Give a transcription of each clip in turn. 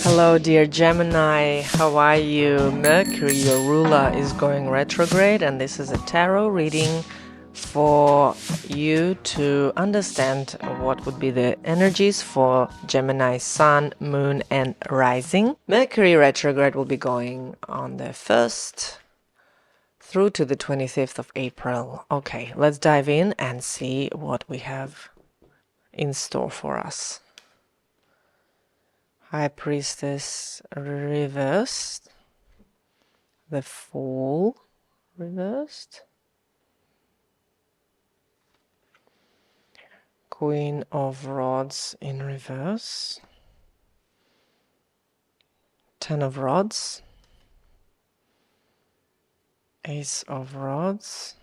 Hello dear Gemini, how are you? Mercury, your ruler, is going retrograde, and this is a tarot reading for you to understand what would be the energies for Gemini Sun, Moon and Rising. Mercury retrograde will be going on the 1st through to the 25th of April. Okay, let's dive in and see what we have in store for us. High Priestess reversed, the Fool reversed, Queen of Rods in reverse, Ten of Rods, Ace of Rods,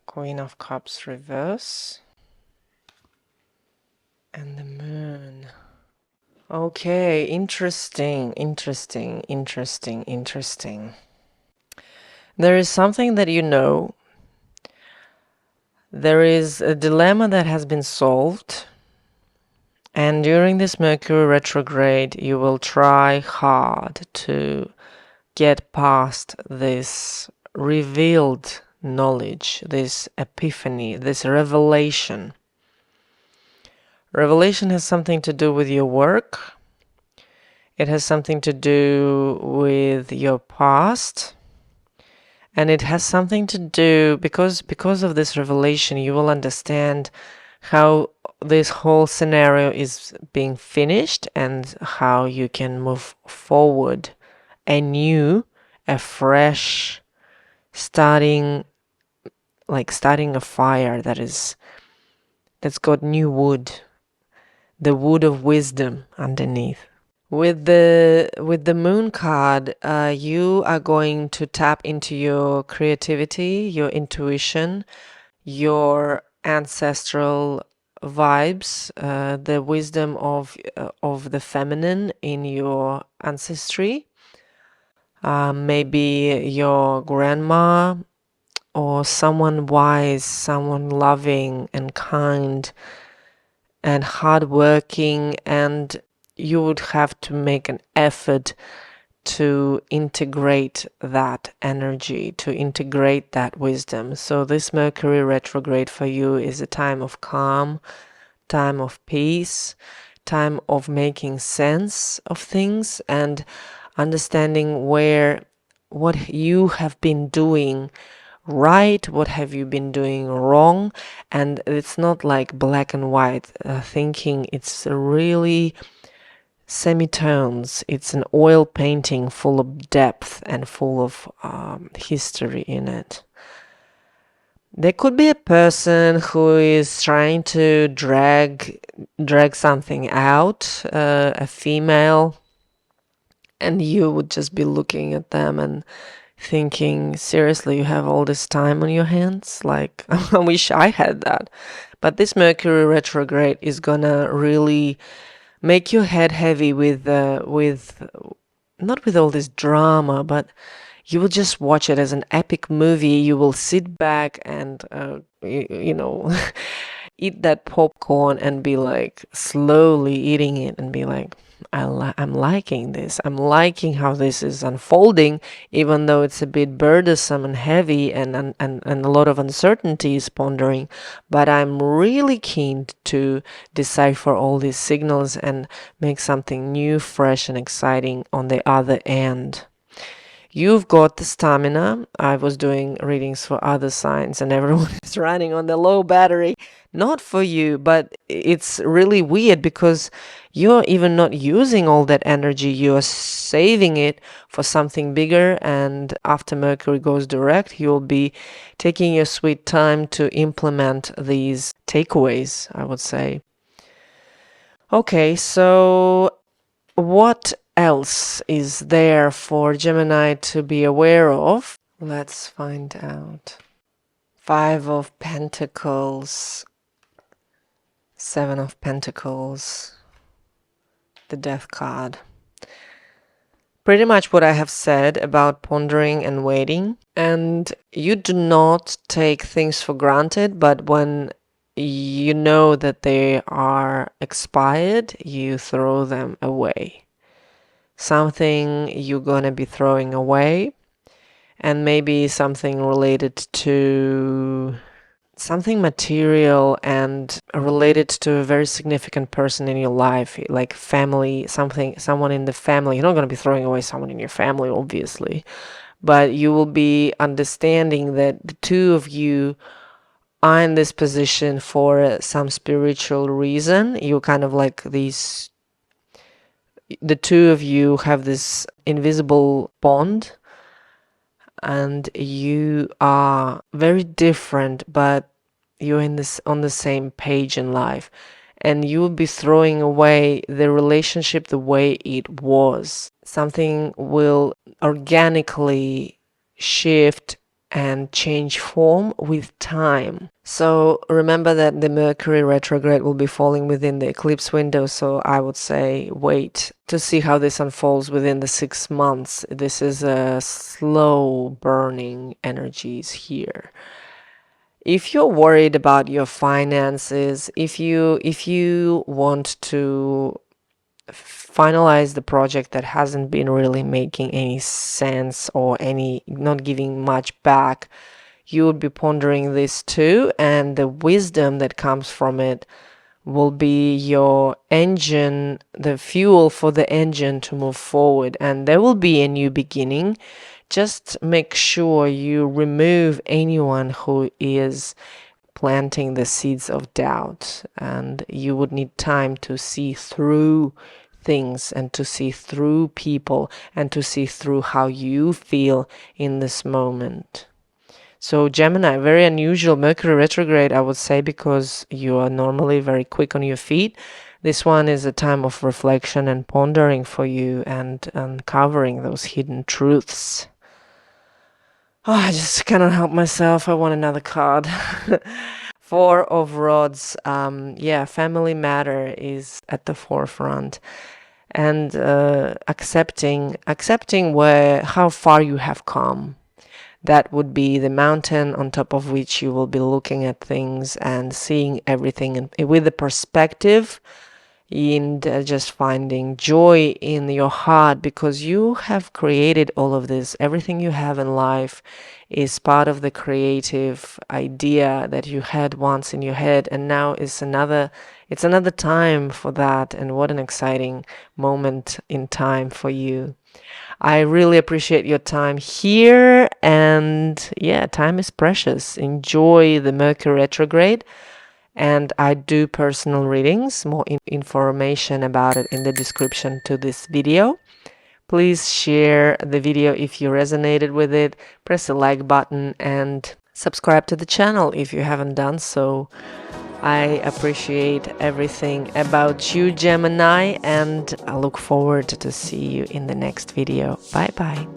Queen of Cups reverse, and the Moon. Okay, interesting. There is something that you know. There is a dilemma that has been solved. And during this Mercury retrograde, you will try hard to get past this revealed knowledge, this epiphany, this revelation. Revelation has something to do with your work. It has something to do with your past. And it has something to do, because of this revelation, you will understand how this whole scenario is being finished and how you can move forward anew, afresh, starting a fire that's got new wood, the wood of wisdom underneath. With the Moon card, you are going to tap into your creativity, your intuition, your ancestral vibes, the wisdom of the feminine in your ancestry. Maybe your grandma or someone wise, someone loving and kind and hardworking, and you would have to make an effort to integrate that energy, to integrate that wisdom. So this Mercury retrograde for you is a time of calm, time of peace, time of making sense of things and understanding what you have been doing right, what have you been doing wrong. And it's not like black and white thinking, it's really semitones. It's an oil painting full of depth and full of history in it. There could be a person who is trying to drag something out, a female, and you would just be looking at them and thinking, seriously, you have all this time on your hands? Like, I wish I had that. But this Mercury retrograde is gonna really make your head heavy with not with all this drama, but you will just watch it as an epic movie. You will sit back and eat that popcorn and be like slowly eating it and be like, I'm liking this. I'm liking how this is unfolding, even though it's a bit burdensome and heavy and a lot of uncertainty is pondering. But I'm really keen to decipher all these signals and make something new, fresh and exciting on the other end. You've got the stamina. I was doing readings for other signs and everyone is running on the low battery. Not for you, but it's really weird because you're even not using all that energy. You are saving it for something bigger, and after Mercury goes direct, you'll be taking your sweet time to implement these takeaways, I would say. Okay, so what else is there for Gemini to be aware of? Let's find out. 5 of Pentacles, 7 of Pentacles, the Death card. Pretty much what I have said about pondering and waiting. And you do not take things for granted, but when you know that they are expired, you throw them away. Something you're gonna be throwing away, and maybe something related to something material and related to a very significant person in your life, like family, someone in the family. You're not going to be throwing away someone in your family, obviously, but you will be understanding that the two of you are in this position for some spiritual reason. You're kind of like these, the two of you have this invisible bond, and you are very different, but you're on the same page in life, and you will be throwing away the relationship the way it was. Something will organically shift and change form with time. So remember that the Mercury retrograde will be falling within the eclipse window, so I would say wait to see how this unfolds within the 6 months. This is a slow burning energies here. If you're worried about your finances, if you want to finalize the project that hasn't been really making any sense or not giving much back, you would be pondering this too, and the wisdom that comes from it will be your engine, the fuel for the engine to move forward, and there will be a new beginning. Just make sure you remove anyone who is planting the seeds of doubt, and you would need time to see through things and to see through people and to see through how you feel in this moment. So Gemini, very unusual Mercury retrograde, I would say, because you are normally very quick on your feet. This one is a time of reflection and pondering for you and uncovering those hidden truths. Oh, I just cannot help myself. I want another card. Four of Rods. Yeah, family matter is at the forefront, and accepting how far you have come. That would be the mountain on top of which you will be looking at things and seeing everything with the perspective, and just finding joy in your heart, because you have created all of this. Everything you have in life is part of the creative idea that you had once in your head, and now it's another time for that. And what an exciting moment in time for you. I really appreciate your time here, and yeah, time is precious. Enjoy the Mercury retrograde, and I do personal readings. More information about it in the description to this video. Please share the video if you resonated with it, press the like button, and subscribe to the channel if you haven't done so. I appreciate everything about you, Gemini, and I look forward to see you in the next video. Bye bye.